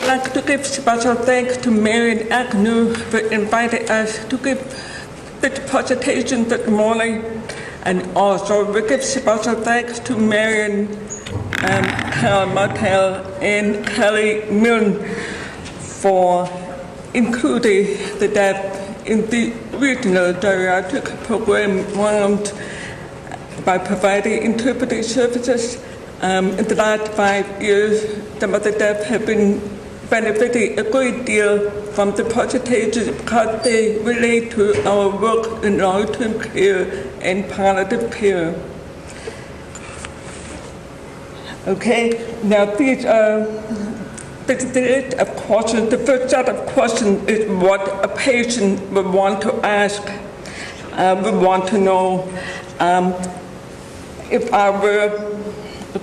like to give special thanks to Mary and Agnew for inviting us to give the presentation this morning. And also we give special thanks to Marion, Carol Martel and Kelly Milne for including the deaf in the regional geriatric program round by providing interpreting services. In the last 5 years, the mother deaf have been benefiting a great deal from the presentations because they relate to our work in long-term care and palliative care. Okay, now these are the list of questions. The first set of questions is what a patient would want to ask. We want to know if I were a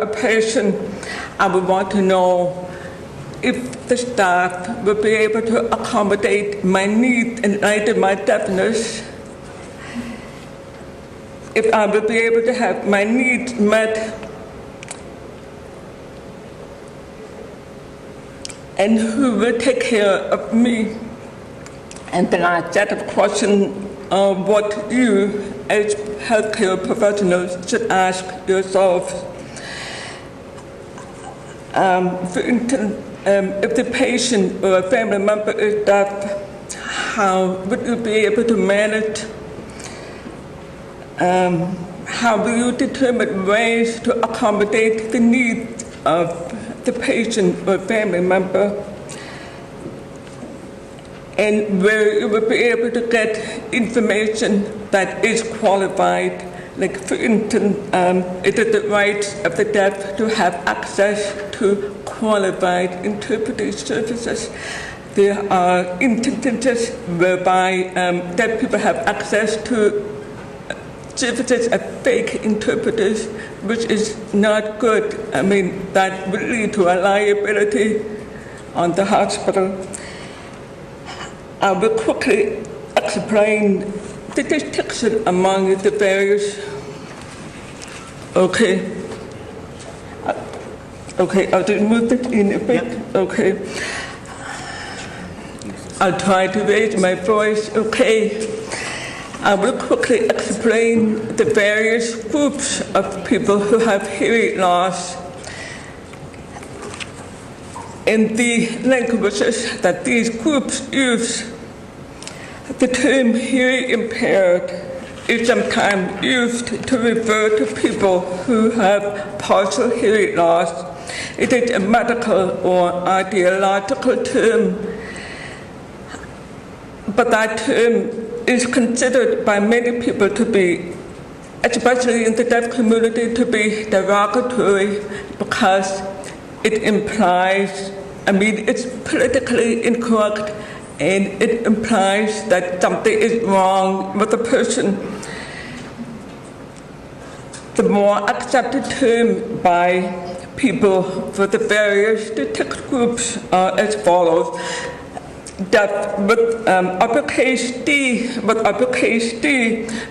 patient, I would want to know if the staff would be able to accommodate my needs in light of my deafness, if I would be able to have my needs met, and who will take care of me. And the last set of questions are what you as healthcare professionals should ask yourselves. For instance, if the patient or a family member is deaf, how would you be able to manage? How will you determine ways to accommodate the needs of the patient or family member? And where you will be able to get information that is qualified. Like for instance, it is the rights of the deaf to have access to qualified interpreting services. There are instances whereby deaf people have access to services of fake interpreters, which is not good. I mean, that would lead to a liability on the hospital. I will quickly explain the distinction among the various. Okay, I'll just move it in a bit. Yep. Okay, I'll try to raise my voice. Okay, I will quickly explain the various groups of people who have hearing loss in the languages that these groups use. The term hearing impaired is sometimes used to refer to people who have partial hearing loss. It is a medical or ideological term, but that term is considered by many people to be, especially in the deaf community, to be derogatory because it implies, it's politically incorrect, and it implies that something is wrong with the person. The more accepted term by people for the various distinct groups are as follows. Deaf with uppercase D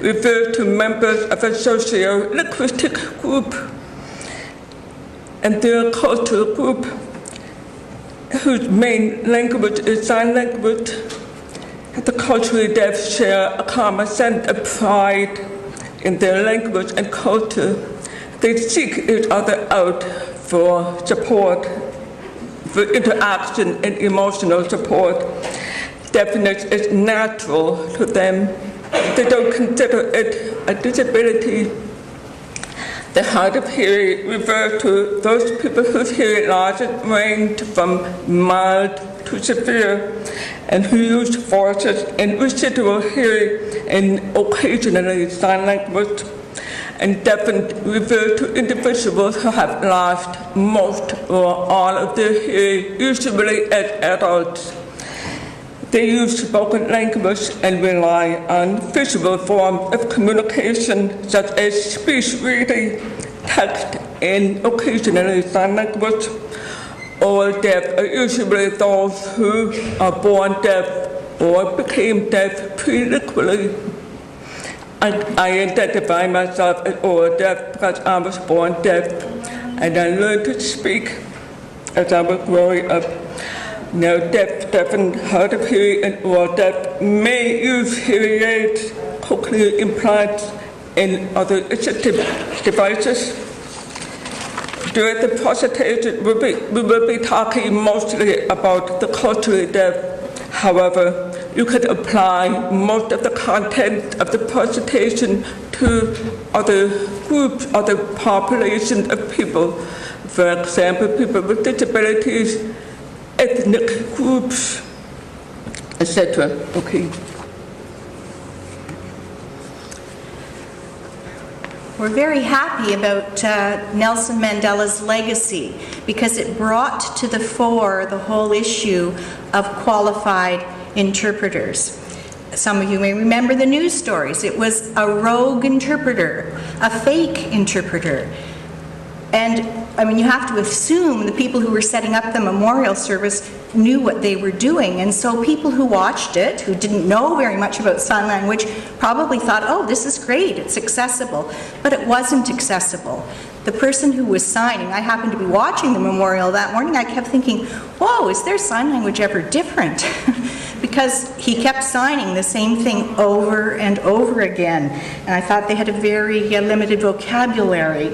refers to members of a socio-linguistic group, and their cultural group whose main language is sign language. The culturally deaf share a common sense of pride in their language and culture. They seek each other out for support, for interaction and emotional support. Deafness is natural to them. They don't consider it a disability. The hard of hearing refers to those people whose hearing losses range from mild to severe and who use voices and residual hearing and occasionally sign language. And deafened refer to individuals who have lost most or all of their hearing, usually as adults. They use spoken language and rely on visual forms of communication such as speech reading, text, and occasionally sign language. All deaf are usually those who are born deaf or became deaf prematurely. I identify myself as all deaf because I was born deaf and I learned to speak as I was growing up. Now, deaf and hard of hearing or deaf may use hearing aids, cochlear implants, and other assistive devices. During the presentation, we will be talking mostly about the culturally deaf. However, you could apply most of the content of the presentation to other groups, other populations of people. For example, people with disabilities, ethnic groups, etc. Okay. We're very happy about Nelson Mandela's legacy because it brought to the fore the whole issue of qualified interpreters. Some of you may remember the news stories. It was a rogue interpreter, a fake interpreter. And I mean, you have to assume the people who were setting up the memorial service knew what they were doing. And so people who watched it, who didn't know very much about sign language, probably thought, oh, this is great, it's accessible. But it wasn't accessible. The person who was signing, I happened to be watching the memorial that morning, I kept thinking, whoa, is their sign language ever different? Because he kept signing the same thing over and over again. And I thought they had a very limited vocabulary.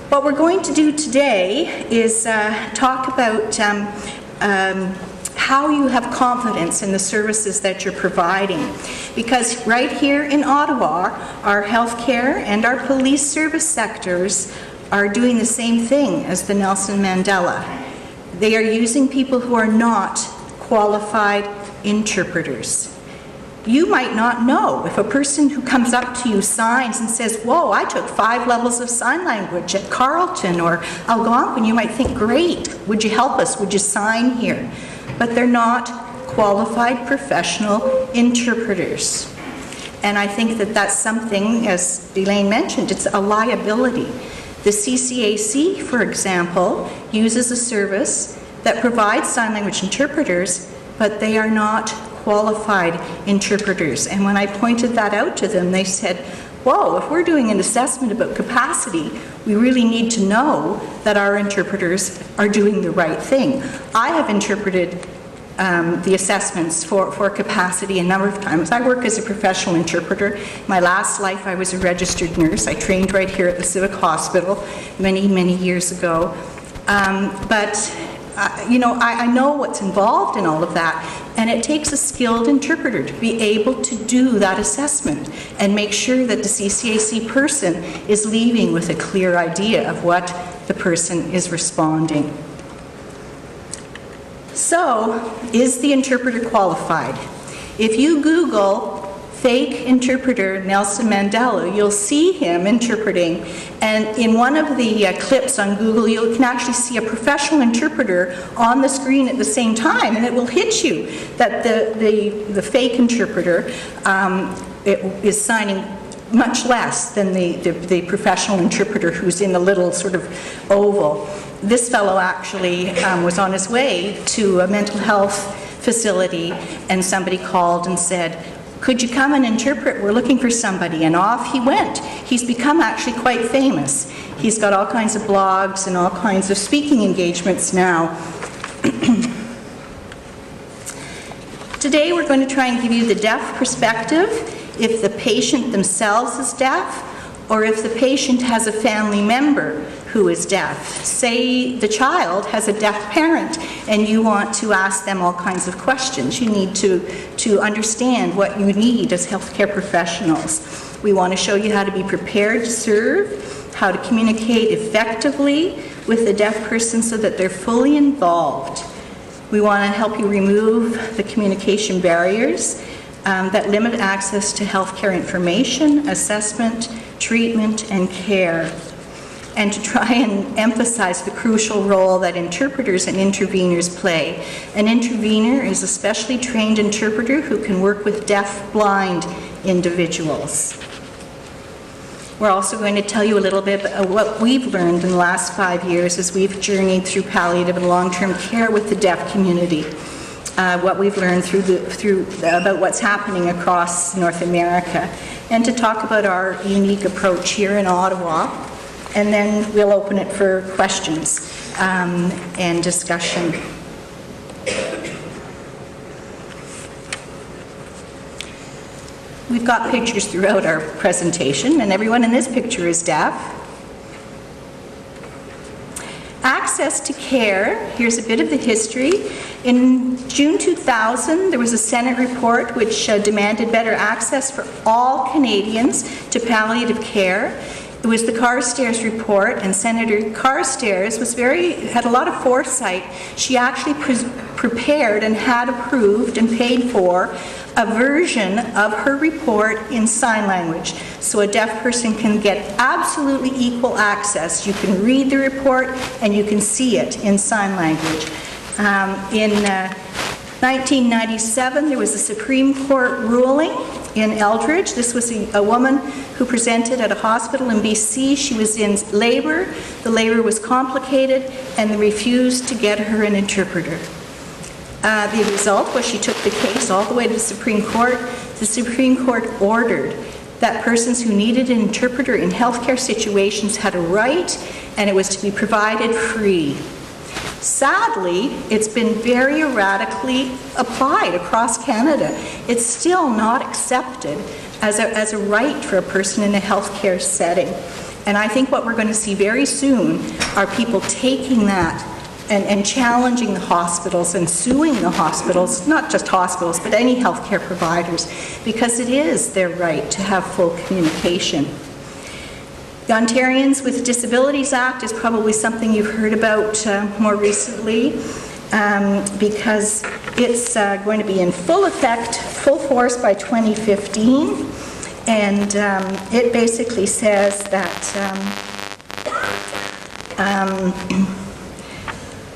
What we're going to do today is talk about how you have confidence in the services that you're providing. Because right here in Ottawa, our healthcare and our police service sectors are doing the same thing as the Nelson Mandela. They are using people who are not qualified interpreters. You might not know if a person who comes up to you signs and says, whoa, I took 5 levels of sign language at Carleton or Algonquin, you might think, great, would you help us, would you sign here? But they're not qualified professional interpreters. And I think that that's something, as Elaine mentioned, it's a liability. The CCAC, for example, uses a service that provides sign language interpreters, but they are not qualified interpreters. And when I pointed that out to them, they said, whoa, if we're doing an assessment about capacity, we really need to know that our interpreters are doing the right thing. I have interpreted the assessments for capacity a number of times. I work as a professional interpreter. My last life, I was a registered nurse. I trained right here at the Civic Hospital many, many years ago. You know, I know what's involved in all of that, and it takes a skilled interpreter to be able to do that assessment and make sure that the CCAC person is leaving with a clear idea of what the person is responding. So, is the interpreter qualified? If you Google fake interpreter Nelson Mandela, you'll see him interpreting, and in one of the clips on Google, you can actually see a professional interpreter on the screen at the same time, and it will hit you that the fake interpreter is signing much less than the professional interpreter who's in a little sort of oval. This fellow actually was on his way to a mental health facility, and somebody called and said, could you come and interpret? We're looking for somebody. And off he went. He's become actually quite famous. He's got all kinds of blogs and all kinds of speaking engagements now. Today we're going to try and give you the deaf perspective, if the patient themselves is deaf, or if the patient has a family member who is deaf. Say the child has a deaf parent and you want to ask them all kinds of questions. You need to understand what you need as healthcare professionals. We want to show you how to be prepared to serve, how to communicate effectively with the deaf person so that they're fully involved. We want to help you remove the communication barriers that limit access to healthcare information, assessment, treatment, and care, and to try and emphasize the crucial role that interpreters and interveners play. An intervener is a specially trained interpreter who can work with deaf-blind individuals. We're also going to tell you a little bit about what we've learned in the last 5 years as we've journeyed through palliative and long-term care with the deaf community. What we've learned about what's happening across North America, and to talk about our unique approach here in Ottawa, and then we'll open it for questions. and discussion. We've got pictures throughout our presentation, and everyone in this picture is deaf. Access to care, here's a bit of the history. In June 2000, there was a Senate report which demanded better access for all Canadians to palliative care. It was the Carstairs report, and Senator Carstairs had a lot of foresight. She actually prepared and had approved and paid for a version of her report in sign language, so a deaf person can get absolutely equal access. You can read the report and you can see it in sign language. In 1997, there was a Supreme Court ruling in Eldridge. This was a woman who presented at a hospital in BC. She was in labor. The labor was complicated, and they refused to get her an interpreter. The result was she took the case all the way to the Supreme Court. The Supreme Court ordered that persons who needed an interpreter in healthcare situations had a right, and it was to be provided free. Sadly, it's been very erratically applied across Canada. It's still not accepted as a right for a person in a healthcare setting. And I think what we're going to see very soon are people taking that and challenging the hospitals and suing the hospitals, not just hospitals, but any healthcare providers, because it is their right to have full communication. The Ontarians with Disabilities Act is probably something you've heard about more recently, because it's going to be in full effect, full force by 2015, and it basically says that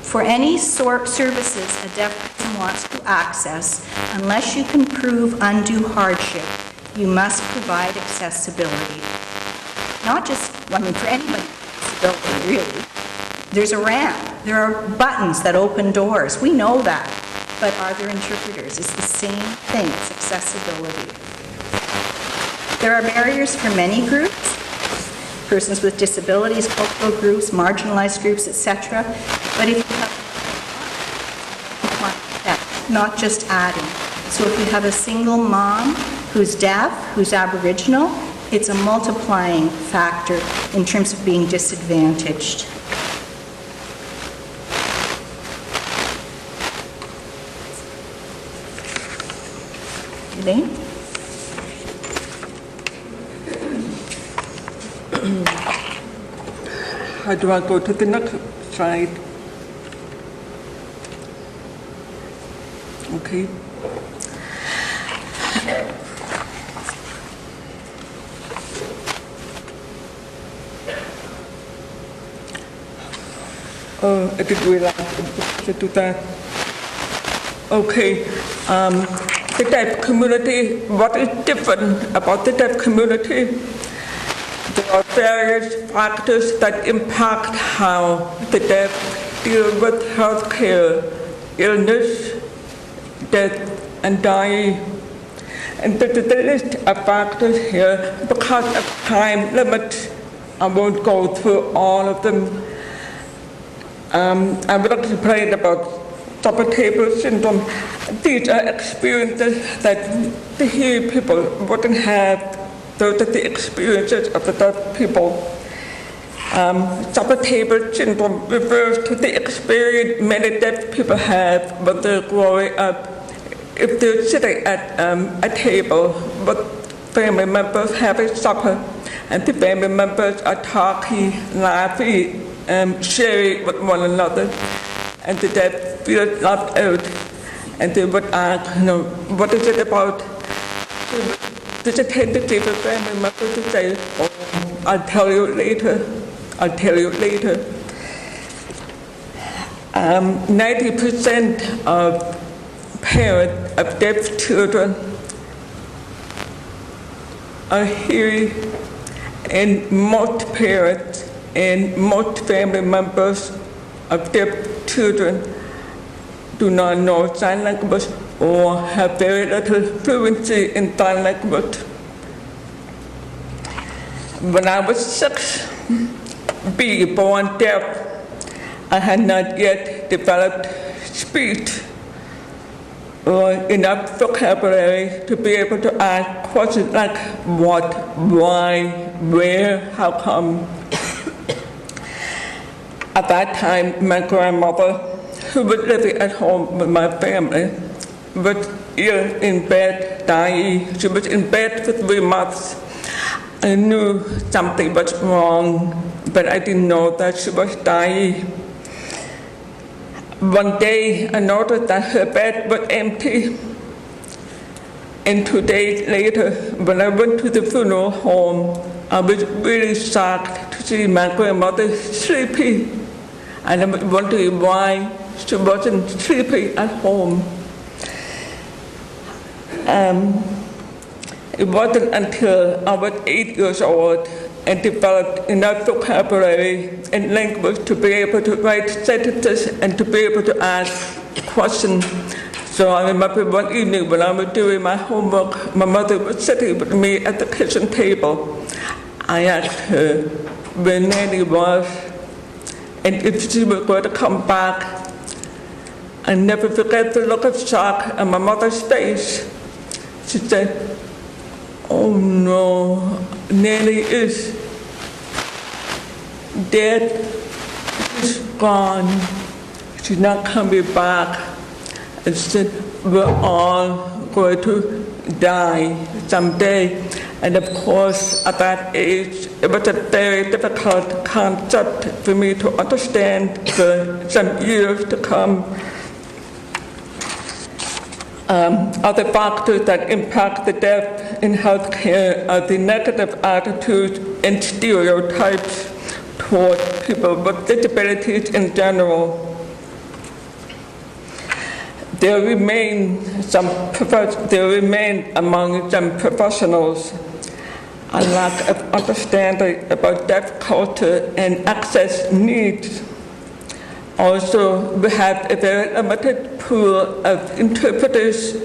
for any services a deaf person wants to access, unless you can prove undue hardship, you must provide accessibility. Not just, I mean, for anybody with disability, really. There's a ramp. There are buttons that open doors. We know that. But are there interpreters? It's the same thing. It's accessibility. There are barriers for many groups, persons with disabilities, cultural groups, marginalized groups, etc. But if you have not just adding. So if you have a single mom who's deaf, who's Aboriginal, it's a multiplying factor in terms of being disadvantaged. Elaine? How do I go to the next slide? Okay. I didn't realize to do that. Okay. The deaf community, what is different about the deaf community? There are various factors that impact how the deaf deal with healthcare, illness, death, and dying. And there's a list of factors here. Because of time limits, I won't go through all of them. I would like to explain about upper table syndrome. These are experiences that the hearing people wouldn't have. Those are the experiences of the deaf people. Upper table syndrome refers to the experience many deaf people have when they're growing up. If they're sitting at a table with family members having supper, and the family members are talking, laughing, sharing with one another, and the deaf feel left out, and they would ask, what is it about? There's a tendency for family members to say, oh, I'll tell you later, I'll tell you later. 90% of parents of deaf children are hearing, and most parents and most family members of deaf children do not know sign language or have very little fluency in sign language. When I was 6, being born deaf, I had not yet developed speech or enough vocabulary to be able to ask questions like what, why, where, how come. At that time, my grandmother, who was living at home with my family, was ill in bed, dying. She was in bed for 3 months. I knew something was wrong, but I didn't know that she was dying. One day, I noticed that her bed was empty. And 2 days later, when I went to the funeral home, I was really shocked to see my grandmother sleepy. And I was wondering why she wasn't sleeping at home. It wasn't until I was 8 years old and developed enough vocabulary and language to be able to write sentences and to be able to ask questions. So I remember one evening when I was doing my homework, my mother was sitting with me at the kitchen table. I asked her where Nanny was and if she was going to come back. I never forget the look of shock on my mother's face. She said, "Oh no, Nanny is dead. She's gone. She's not coming back." And she said, "We're all going to die someday." And of course, at that age, it was a very difficult concept for me to understand for some years to come. Other factors that impact the deaf in healthcare are the negative attitudes and stereotypes toward people with disabilities in general. There remain among some professionals a lack of understanding about deaf culture and access needs. Also, we have a very limited pool of interpreters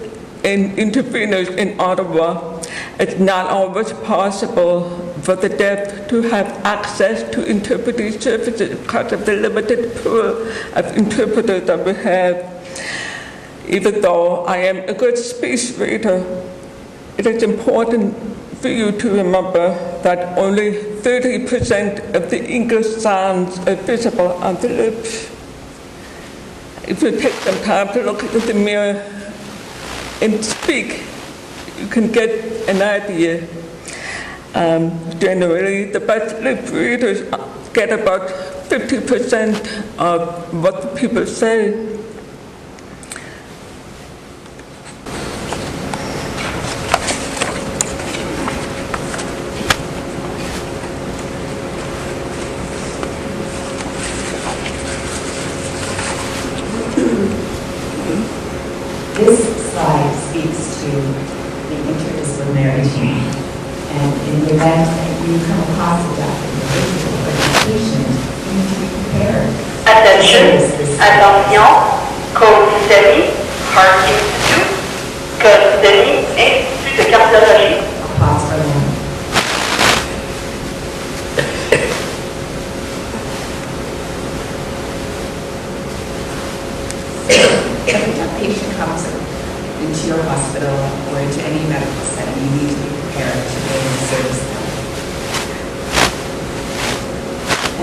and interveners in Ottawa. It's not always possible for the deaf to have access to interpreting services because of the limited pool of interpreters that we have. Even though I am a good speech reader, it is important for you to remember that only 30% of the English sounds are visible on the lips. If you take some time to look into the mirror and speak, you can get an idea. Generally, the best lip readers get about 50% of what the people say. This slide speaks to the interdisciplinary team, and in the event that you come across a deaf individual or a patient, you need to be prepared. Attention, attention, Code Heart Institute, Code Institut de Cardiologie. I'll pause for a moment. If a deaf patient comes into your hospital or into any medical setting, you need to be prepared to be able to service them.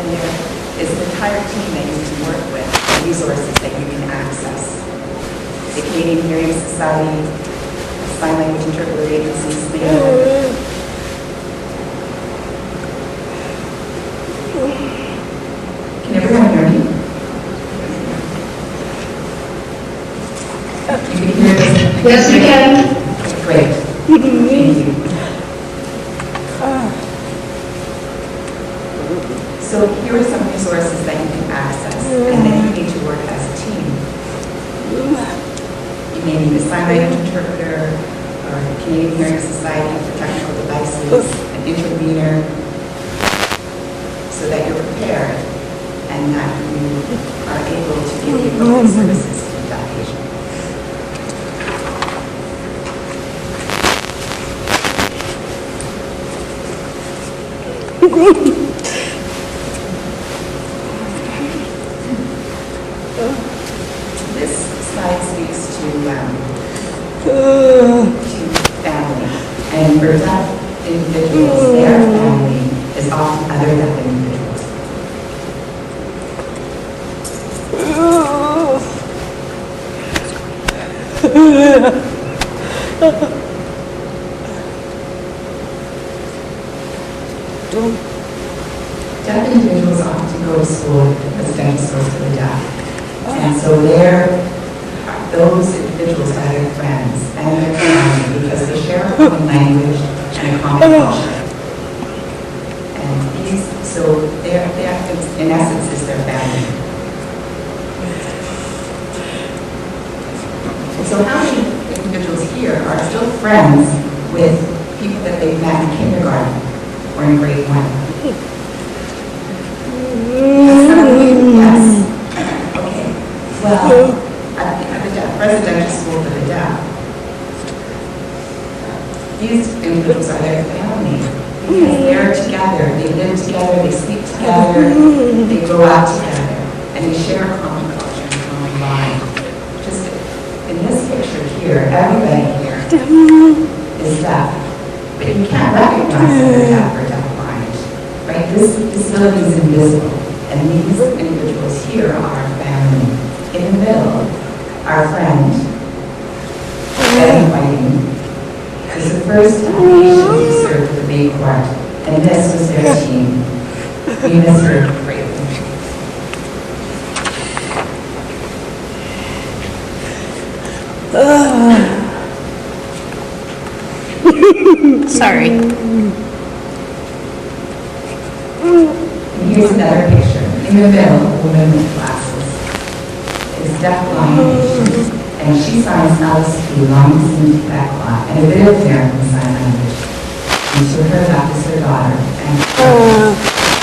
And there is an entire team that you can work with, resources that you can access. The Canadian Hearing Society, Sign Language Interpreter Agencies, Can everyone hear me? You can hear this? Yes, we can. Great. Thank you. So here are some resources that you can access, and then you need to work as a team. You may need a sign language interpreter, or a Canadian Hearing Society for Technical Devices, an intervener, so that you're prepared and that you are able to give the appropriate services to that patient. This slide speaks to family. And for deaf individuals, their family is often other deaf individuals. Deaf individuals often go to school, residential schools for the deaf. And so those individuals are their friends and their family because they share a common language and a common culture. And so they're, in essence, is their family. And so how many individuals here are still friends with people that they've met in kindergarten or in grade 1? Yes. Okay. Well, at the residential school for the deaf, these individuals are their family because they're together, they live together, they sleep together, they grow up together, and they share a common culture and a common mind. Just in this picture here, everybody here is deaf, but you can't recognize that they're deaf or deafblind, right? This disability is invisible, and these individuals here are our family. In the middle, our friend, Betty Whiting, is the first Asian to serve with the Bay Court, and this was their team. We miss her greatly. Sorry. And here's another picture. In the middle, a woman with glasses is deafblind, and she signs LSP, long distance Quebec law, and a bit of American Sign Language. And to her left is her daughter, and to her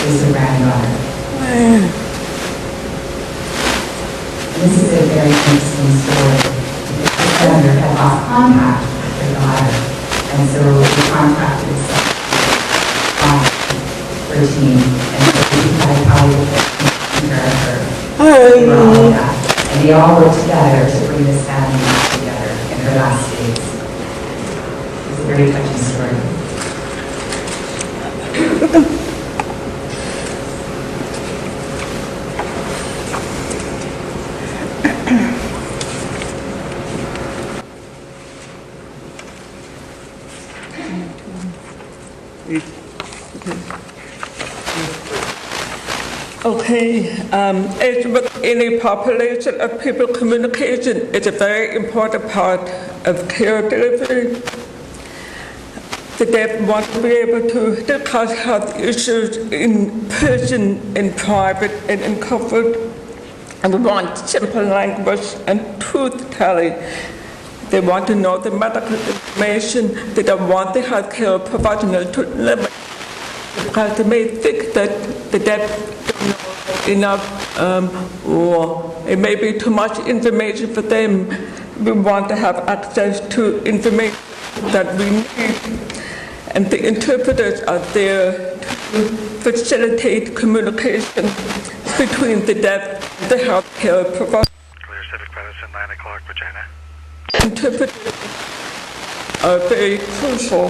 is her granddaughter. And this is a very interesting story. The senator had lost contact with her daughter, and so he contacted her team, and so he had a palliative care of her. They were all deaf. And they all worked together to bring this family back together in her last days. It's a very touching story. Okay, as with any population of people, communication is a very important part of care delivery. The deaf want to be able to discuss health issues in person, in private, and in comfort. And they want simple language and truth-telling. They want to know the medical information. They don't want the healthcare professional to limit because they may think that the deaf don't know enough or it may be too much information for them. We want to have access to information that we need. And the interpreters are there to facilitate communication between the deaf and the healthcare professional. Clear Civic Medicine, 9 o'clock, Regina. Interpreters are very crucial.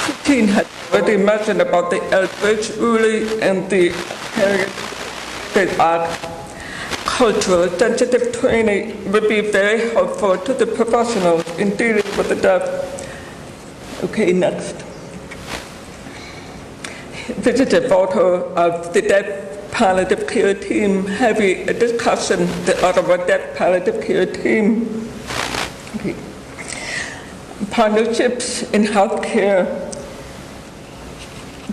Christine had already mentioned about the Eldridge ruling and the Heritage Act. Cultural sensitive training would be very helpful to the professionals in dealing with the deaf. Okay, next. This is a photo of the deaf palliative care team having a discussion, the Ottawa Deaf Palliative Care Team. Okay. Partnerships in healthcare.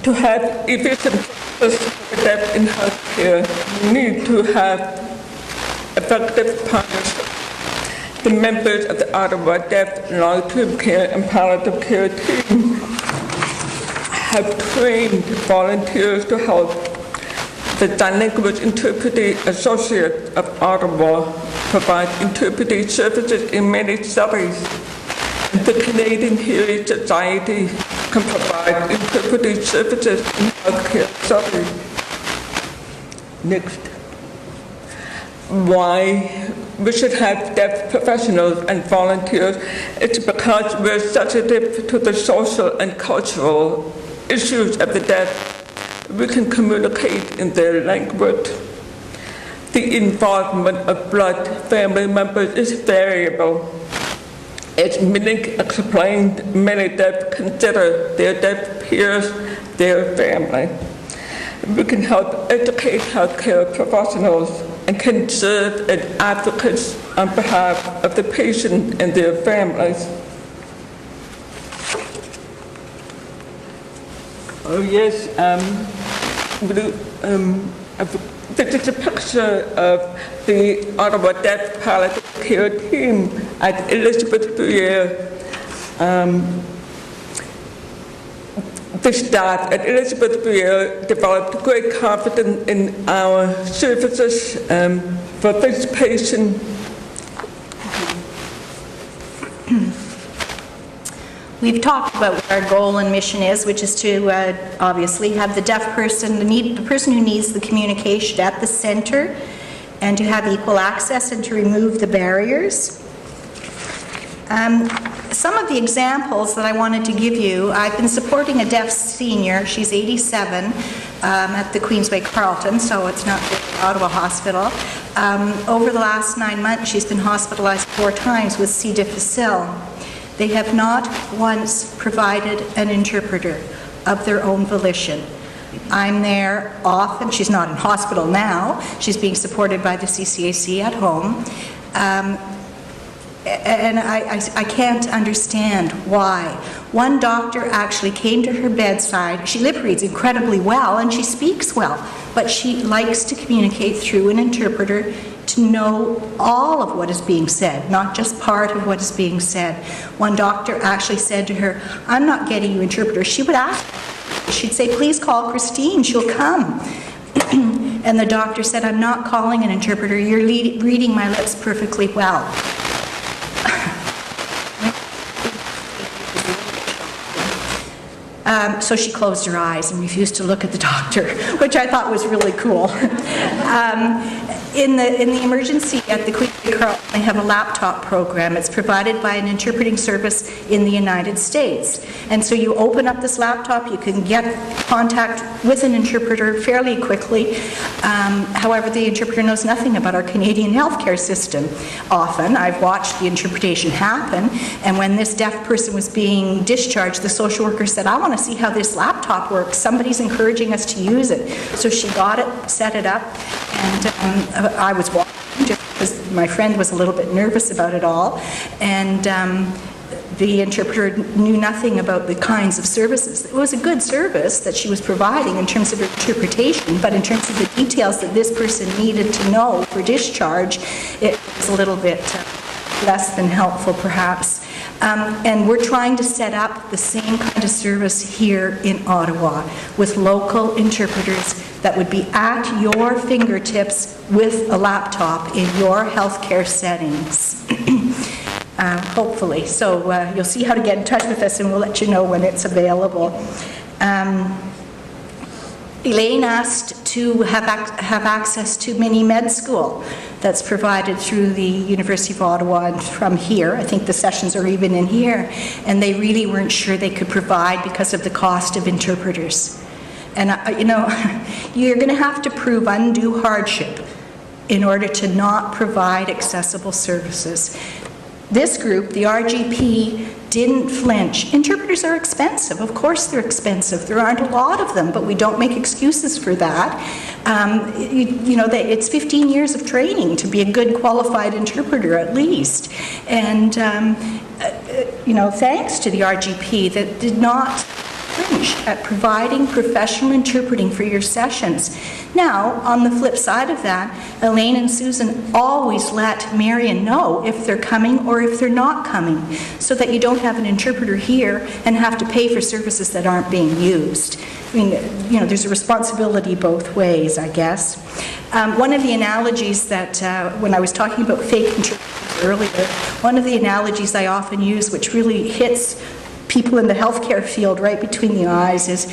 To have efficient process for the deaf in healthcare, we need to have effective partnerships. The members of the Ottawa Deaf Long-Term Care and Palliative Care Team have trained volunteers to help. The Sign Language Interpreting Associate of Ottawa provides interpreting services in many settings. The Canadian Hearing Society can provide interpreting services in healthcare settings. Next. why we should have deaf professionals and volunteers. It's because we're sensitive to the social and cultural issues of the deaf. We can communicate in their language. The involvement of blood family members is variable. As Minnick explained, many deaf consider their deaf peers their family. We can help educate healthcare professionals and can serve as advocates on behalf of the patient and their families. Oh yes, this is a picture of the Ottawa Deaf Palliative Care team at Elizabeth Briere. The staff at Elizabeth Briere developed great confidence in our services for this patient. We've talked about what our goal and mission is, which is to obviously have the deaf person, the person who needs the communication at the center, and to have equal access and to remove the barriers. Some of the examples that I wanted to give you, I've been supporting a deaf senior, she's 87, at the Queensway Carleton, so it's not the Ottawa Hospital. Over the last 9 months, she's been hospitalized 4 times with C. difficile. They have not once provided an interpreter of their own volition. I'm there often. She's not in hospital now. She's being supported by the CCAC at home. And I can't understand why. One doctor actually came to her bedside. She lip reads incredibly well and she speaks well, but she likes to communicate through an interpreter to know all of what is being said, not just part of what is being said. One doctor actually said to her, "I'm not getting you interpreter." She would ask, she'd say, "Please call Christine, she'll come." And the doctor said, "I'm not calling an interpreter, you're reading my lips perfectly well." So she closed her eyes and refused to look at the doctor, which I thought was really cool. In the emergency at the Queensway Carleton, they have a laptop program. It's provided by an interpreting service in the United States. And so you open up this laptop, you can get contact with an interpreter fairly quickly. However, the interpreter knows nothing about our Canadian healthcare system. Often, I've watched the interpretation happen, and when this deaf person was being discharged, the social worker said, "I want to see how this laptop works. Somebody's encouraging us to use it." So she got it, set it up, and I was watching just because my friend was a little bit nervous about it all, and the interpreter knew nothing about the kinds of services. It was a good service that she was providing in terms of her interpretation, but in terms of the details that this person needed to know for discharge, it was a little bit less than helpful perhaps. And we're trying to set up the same kind of service here in Ottawa with local interpreters that would be at your fingertips with a laptop in your healthcare settings. Hopefully. So you'll see how to get in touch with us and we'll let you know when it's available. Elaine asked to have access to mini med school that's provided through the University of Ottawa and from here. I think the sessions are even in here. And they really weren't sure they could provide because of the cost of interpreters. And, you know, you're going to have to prove undue hardship in order to not provide accessible services. This group, the RGP, didn't flinch. Interpreters are expensive. Of course they're expensive. There aren't a lot of them, but we don't make excuses for that. You know, it's 15 years of training to be a good qualified interpreter at least. And, you know, thanks to the RGP that did not flinch at providing professional interpreting for your sessions. Now, on the flip side of that, Elaine and Susan always let Marion know if they're coming or if they're not coming, so that you don't have an interpreter here and have to pay for services that aren't being used. I mean, you know, there's a responsibility both ways, I guess. One of the analogies that, when I was talking about fake interpreters earlier, one of the analogies I often use, which really hits people in the healthcare field right between the eyes, is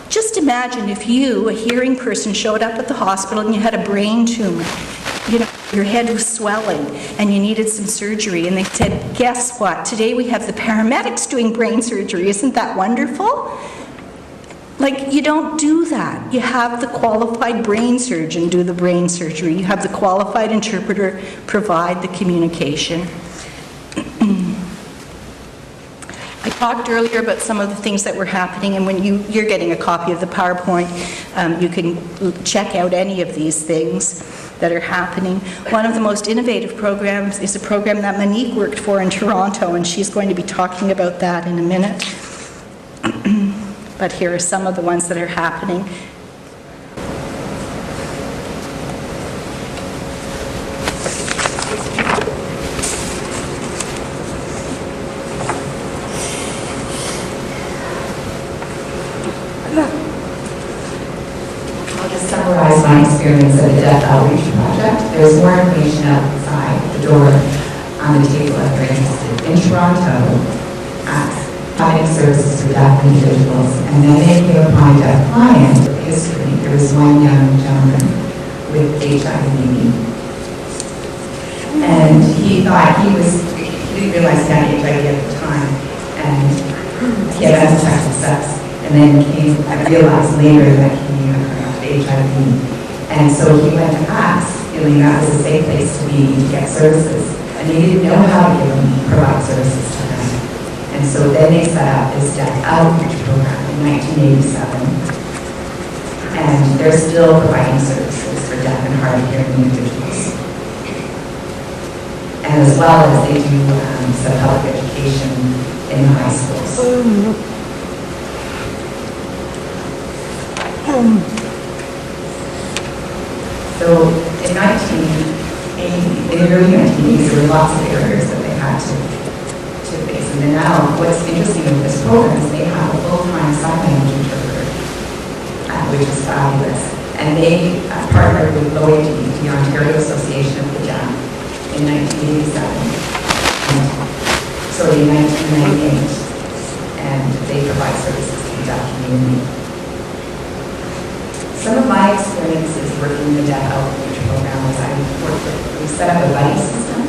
just imagine if you, a hearing person, showed up at the hospital and you had a brain tumor. you know, your head was swelling and you needed some surgery, and they said, guess what? Today we have the paramedics doing brain surgery. Isn't that wonderful? Like, you don't do that. You have the qualified brain surgeon do the brain surgery. You have the qualified interpreter provide the communication. I talked earlier about some of the things that were happening, and when you're getting a copy of the PowerPoint, you can check out any of these things that are happening. One of the most innovative programs is a program that Monique worked for in Toronto, and she's going to be talking about that in a minute. But here are some of the ones that are happening. I'll just summarize my experience at the Deaf Outreach Project. There's more information outside the door on the table if you're interested. In Toronto, providing services to deaf individuals, and then they came upon a deaf client with history. There was one young gentleman with HIV, and he thought he didn't realize he had HIV at the time, and he had unprotected sex, and then realized later that he had HIV, and so he went to us, feeling that was a safe place to be to get services, and they didn't know how to provide services to them. And so then they set up this Deaf Outreach program in 1987, and they're still providing services for deaf and hard of hearing individuals. And as well as they do some public education in high schools. So in the early 1980s, there were lots of barriers that they had to face. And then now, what's interesting with this program is they have a full-time sign language interpreter, which is fabulous. And they partnered with OAD, the Ontario Association of the Deaf, in 1987. In 1998, and they provide services to the deaf community. Some of my experiences working in the Deaf Outreach program was we set up a buddy system,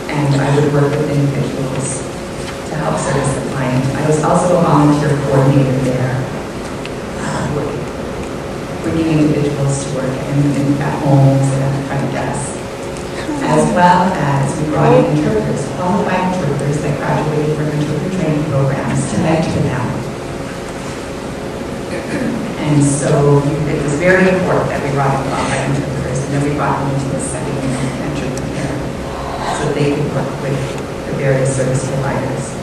and I would work with individuals to help service the client. I was also a volunteer coordinator there, bringing individuals to work at homes and at the front desk, as well as we brought in interpreters, qualified interpreters that graduated from interpreter training programs to mentor them. And so it was very important that we brought in qualified interpreters, and then we brought them into the setting of mentoring care, so they could work with the various service providers.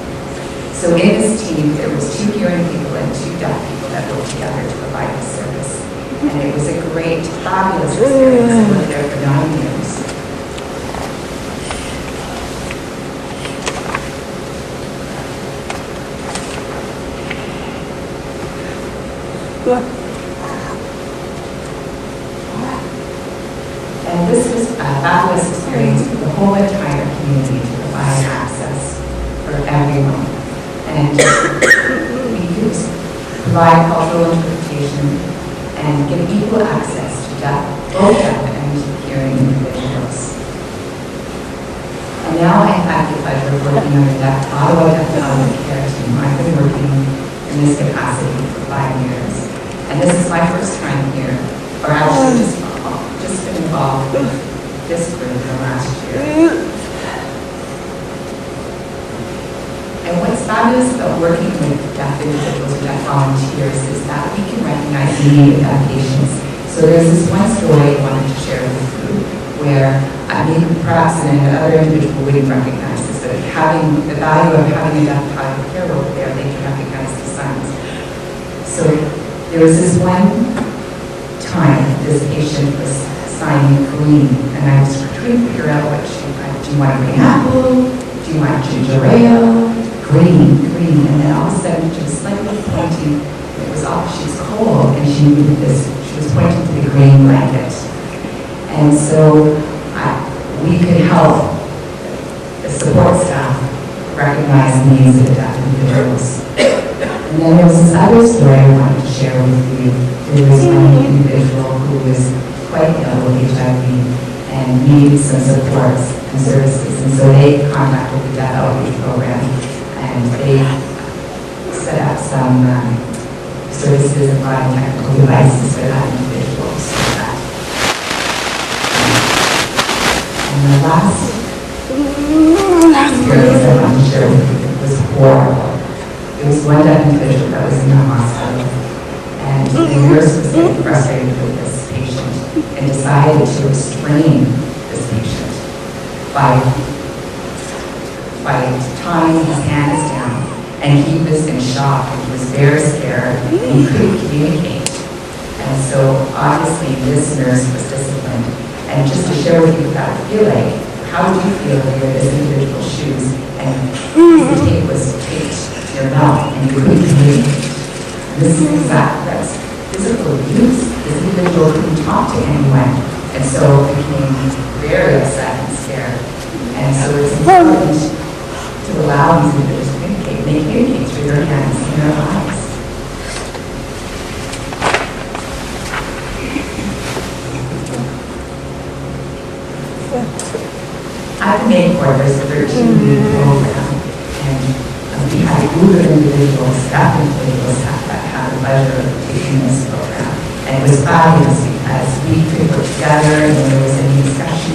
So in this team, there was 2 hearing people and 2 deaf people that worked together to provide the service. And it was a great, fabulous experience. I worked there for 9 years. And this was a fabulous experience for the whole entire community to provide access for everyone. And we could provide cultural interpretation and give equal access to both deaf and hearing individuals. And now I have the pleasure of working on the Ottawa Deaf and Elderly Care team. I've been working in this capacity for 5 years. And this is my first time here, or actually just been involved with this group in the last year. And what's fabulous about working with deaf individuals or deaf volunteers is that we can recognize the need of deaf patients. So there's this one story I wanted to share with you where perhaps another individual wouldn't recognize this, but having the value of having a deaf child care worker there, they can recognize the signs. So there was this one time this patient was signing green, and I was trying to figure out what do you want a green apple? Do you want ginger ale? Green, and then all of a sudden she was slightly pointing. It was all, she was cold, and she needed this. She was pointing to the green blanket. And so we could help the support staff recognize the needs of deaf individuals. And then there was this other story I wanted to share with you. There was one individual who was quite ill with HIV, and and need some supports and services. And so they contacted the Deaf Outreach Program, and they set up some services and brought in technical devices for that individual. So that. And the last experience I want to share with you was horrible. It was one deaf individual that was in the hospital, and the nurse was getting frustrated with this patient and decided to restrain this patient by tying his hands down. And he was in shock, and he was very scared, and he couldn't communicate. And so obviously this nurse was disciplined. And just to share with you what that would feel like, how would you feel if you're in this individual's shoes and the tape was taped to your mouth and you couldn't communicate? This is that's physical abuse. This individual couldn't talk to anyone, and so became very upset and scared. And so it's important to allow these individuals to communicate. They communicate through their hands and their eyes. At the May Court, there's a 13-week program, and we had a group of individuals, staff individuals, that had the pleasure of taking this program. And it was fabulous because we could work together, and when there was any discussion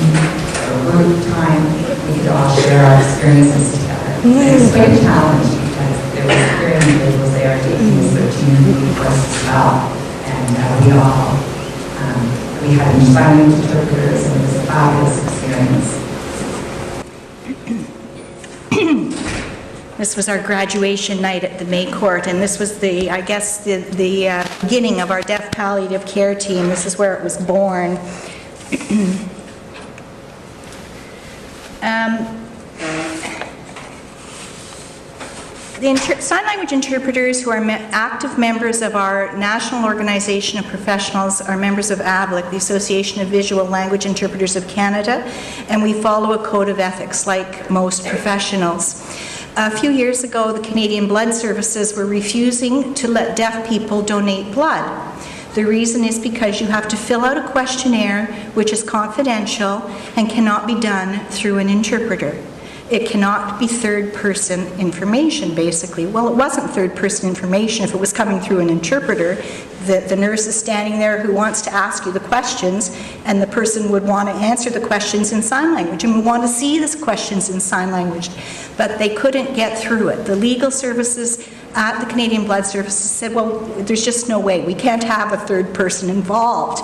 or group time, we could all share our experiences together. And it was quite a challenge because there were experienced individuals there taking this 13-week course as well. And we had sign interpreters, and it was a fabulous experience. This was our graduation night at the May Court, and this was the beginning of our deaf palliative care team. This is where it was born. Sign language interpreters who are active members of our national organization of professionals are members of AVLIC, the Association of Visual Language Interpreters of Canada, and we follow a code of ethics like most professionals. A few years ago, the Canadian Blood Services were refusing to let deaf people donate blood. The reason is because you have to fill out a questionnaire which is confidential and cannot be done through an interpreter. It cannot be third-person information, basically. Well, it wasn't third-person information if it was coming through an interpreter. The nurse is standing there who wants to ask you the questions, and the person would want to answer the questions in sign language, and would want to see these questions in sign language, but they couldn't get through it. The legal services at the Canadian Blood Services said, well, there's just no way. We can't have a third person involved.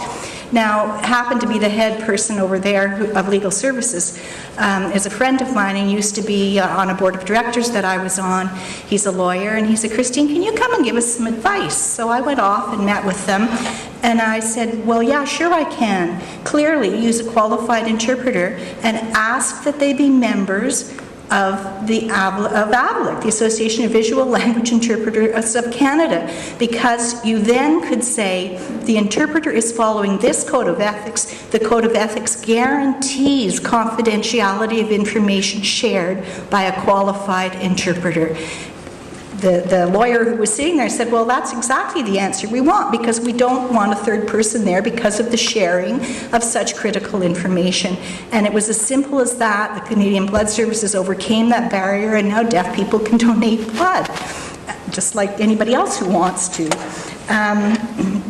Now, happened to be the head person over there of legal services is a friend of mine and used to be on a board of directors that I was on. He's a lawyer, and he said, Christine, can you come and give us some advice? So I went off and met with them, and I said, well, yeah, sure I can. Clearly, use a qualified interpreter and ask that they be members of AVLIC, the Association of Visual Language Interpreters of Canada, because you then could say the interpreter is following this code of ethics. The code of ethics guarantees confidentiality of information shared by a qualified interpreter. The lawyer who was sitting there said, well, that's exactly the answer we want, because we don't want a third person there because of the sharing of such critical information. And it was as simple as that. The Canadian Blood Services overcame that barrier, and now deaf people can donate blood, just like anybody else who wants to.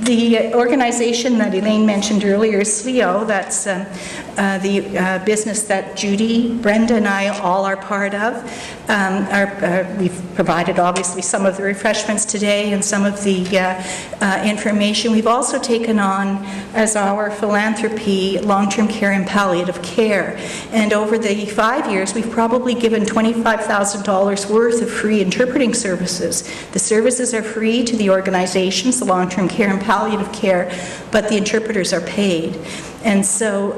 The organization that Elaine mentioned earlier is SLEO. That's the business that Judy, Brenda, and I all are part of. We've provided, obviously, some of the refreshments today and some of the information. We've also taken on, as our philanthropy, long-term care and palliative care. And over the 5 years, we've probably given $25,000 worth of free interpreting services. The services are free to the organizations, the long-term care and palliative care, but the interpreters are paid. And so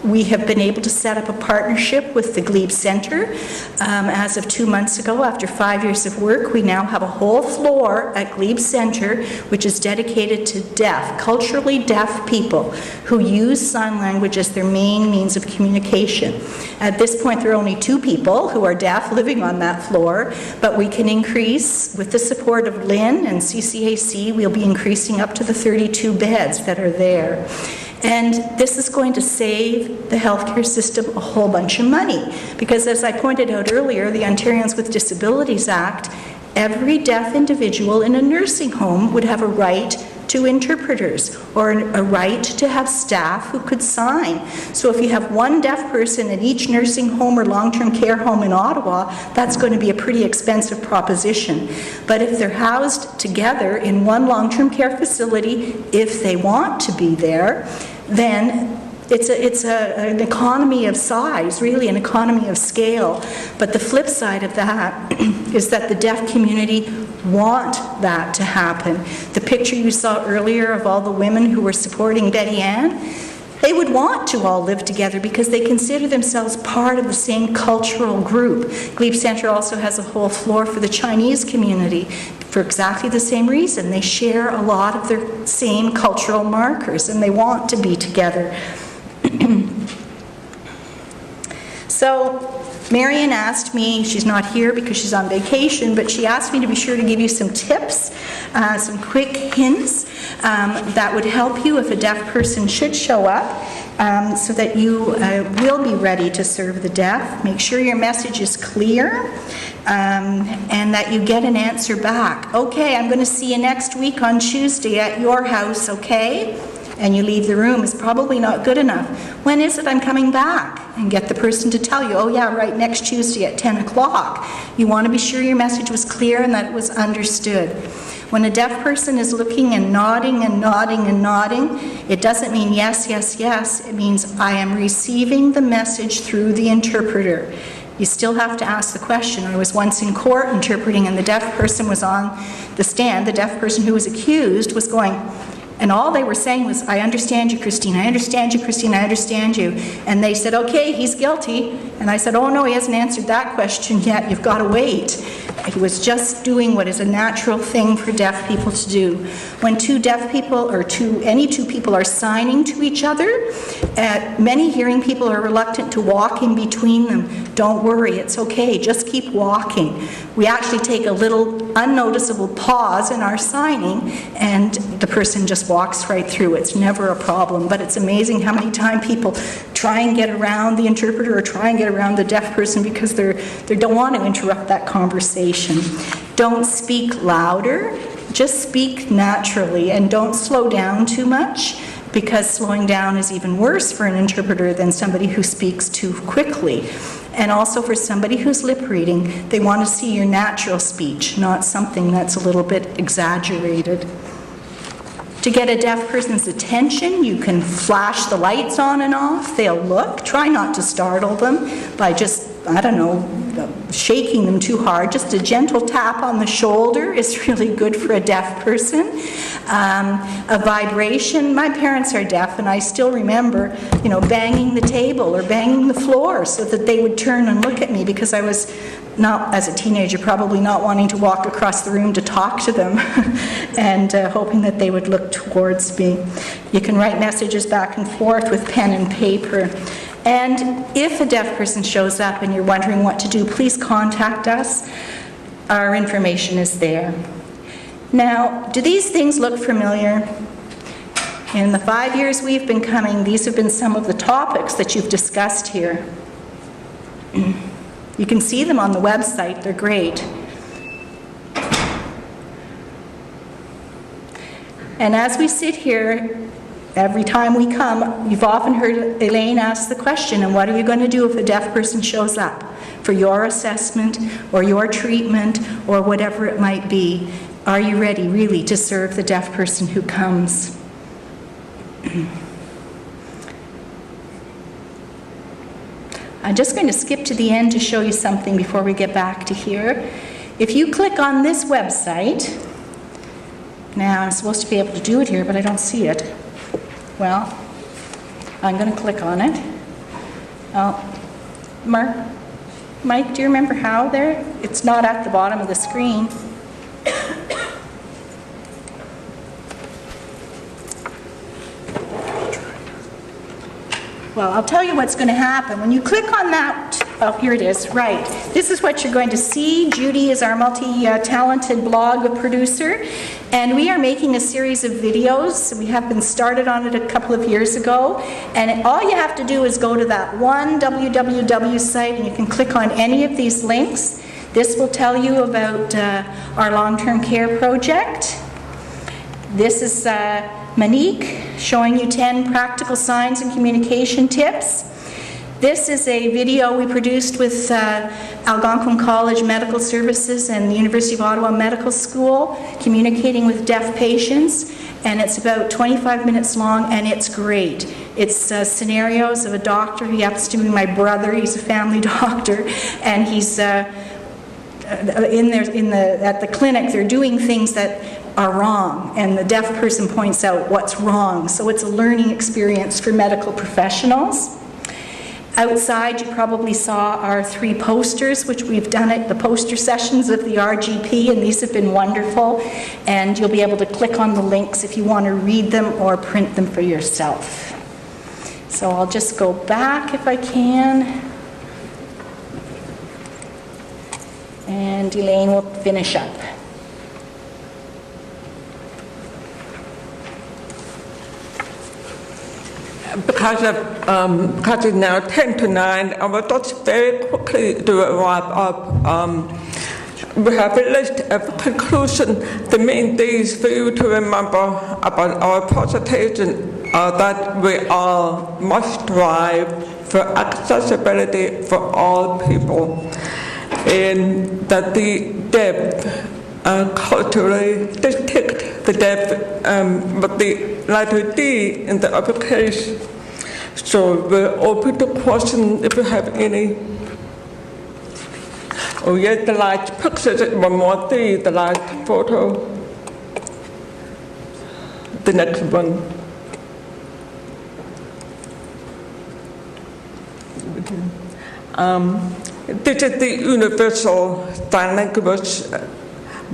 we have been able to set up a partnership with the Glebe Center. As of 2 months ago, after 5 years of work, we now have a whole floor at Glebe Center which is dedicated to deaf, culturally deaf people who use sign language as their main means of communication. At this point, there are only 2 people who are deaf living on that floor, but we can increase, with the support of Lynn and CCAC, we'll be increasing up to the 32 beds that are there. And this is going to save the healthcare system a whole bunch of money. Because as I pointed out earlier, the Ontarians with Disabilities Act, every deaf individual in a nursing home would have a right to interpreters or a right to have staff who could sign. So if you have one deaf person in each nursing home or long-term care home in Ottawa, that's going to be a pretty expensive proposition. But if they're housed together in one long-term care facility, if they want to be there, then it's an economy of size, really an economy of scale. But the flip side of that is that the deaf community want that to happen. The picture you saw earlier of all the women who were supporting Betty Ann, they would want to all live together because they consider themselves part of the same cultural group. Glebe Centre also has a whole floor for the Chinese community for exactly the same reason. They share a lot of their same cultural markers and they want to be together. So Marion asked me, she's not here because she's on vacation, but she asked me to be sure to give you some tips, some quick hints that would help you if a deaf person should show up, so that you will be ready to serve the deaf. Make sure your message is clear and that you get an answer back. Okay, I'm going to see you next week on Tuesday at your house, okay? And you leave the room is probably not good enough. When is it I'm coming back? And get the person to tell you, oh yeah, right, next Tuesday at 10 o'clock. You want to be sure your message was clear and that it was understood. When a deaf person is looking and nodding and nodding and nodding, it doesn't mean yes, yes, yes. It means I am receiving the message through the interpreter. You still have to ask the question. I was once in court interpreting and the deaf person was on the stand. The deaf person who was accused was going, and all they were saying was, I understand you, Christine. I understand you, Christine. I understand you. And they said, okay, he's guilty. And I said, oh, no, he hasn't answered that question yet. You've got to wait. He was just doing what is a natural thing for deaf people to do. When two deaf people or any two people are signing to each other, many hearing people are reluctant to walk in between them. Don't worry, it's okay. Just keep walking. We actually take a little unnoticeable pause in our signing, and the person just walks right through. It's never a problem, but it's amazing how many times people try and get around the interpreter or try and get around the deaf person because they don't want to interrupt that conversation. Don't speak louder, just speak naturally, and don't slow down too much, because slowing down is even worse for an interpreter than somebody who speaks too quickly. And also for somebody who's lip reading, they want to see your natural speech, not something that's a little bit exaggerated. To get a deaf person's attention, you can flash the lights on and off. They'll look. Try not to startle them by just, I don't know, shaking them too hard. Just a gentle tap on the shoulder is really good for a deaf person. A vibration. My parents are deaf, and I still remember, banging the table or banging the floor so that they would turn and look at me, because I was not, as a teenager, probably not wanting to walk across the room to talk to them and hoping that they would look towards me. You can write messages back and forth with pen and paper. And if a deaf person shows up and you're wondering what to do, please contact us. Our information is there. Now, do these things look familiar? In the 5 years we've been coming, these have been some of the topics that you've discussed here. You can see them on the website. They're great. And as we sit here, every time we come, you've often heard Elaine ask the question, and what are you going to do if a deaf person shows up for your assessment or your treatment or whatever it might be? Are you ready, really, to serve the deaf person who comes? I'm just going to skip to the end to show you something before we get back to here. If you click on this website, now I'm supposed to be able to do it here, but I don't see it. Well, I'm going to click on it. Oh, Mike, do you remember how there? It's not at the bottom of the screen. Well, I'll tell you what's going to happen. When you click on that Oh, here it is, right. This is what you're going to see. Judy is our multi-talented blog producer, and we are making a series of videos. We have been started on it a couple of years ago, and all you have to do is go to that one www site, and you can click on any of these links. This will tell you about our long-term care project. This is Monique showing you 10 practical signs and communication tips. This is a video we produced with Algonquin College Medical Services and the University of Ottawa Medical School, communicating with deaf patients, and it's about 25 minutes long, and it's great. It's scenarios of a doctor. He happens to be my brother. He's a family doctor, and he's at the clinic. They're doing things that are wrong, and the deaf person points out what's wrong. So it's a learning experience for medical professionals. Outside, you probably saw our 3 posters, which we've done at the poster sessions of the RGP, and these have been wonderful. And you'll be able to click on the links if you want to read them or print them for yourself. So I'll just go back if I can. And Elaine will finish up. Because it's now 10 to 9, I will just very quickly do a wrap-up. We have a list of conclusions. The main things for you to remember about our presentation are that we all must strive for accessibility for all people, and that the deaf culturally distinct the deaf with the letter D in the uppercase. So we're open to questions if you have any. Oh yes, the last picture, one more thing, the last photo. The next one. This is the universal sign language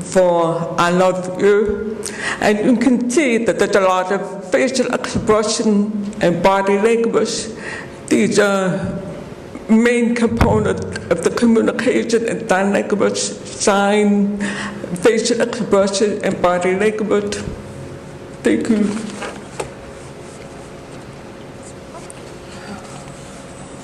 for I love you, and you can see that there's a lot of facial expression and body language. These are main components of the communication in sign language: sign, facial expression, and body language. Thank you.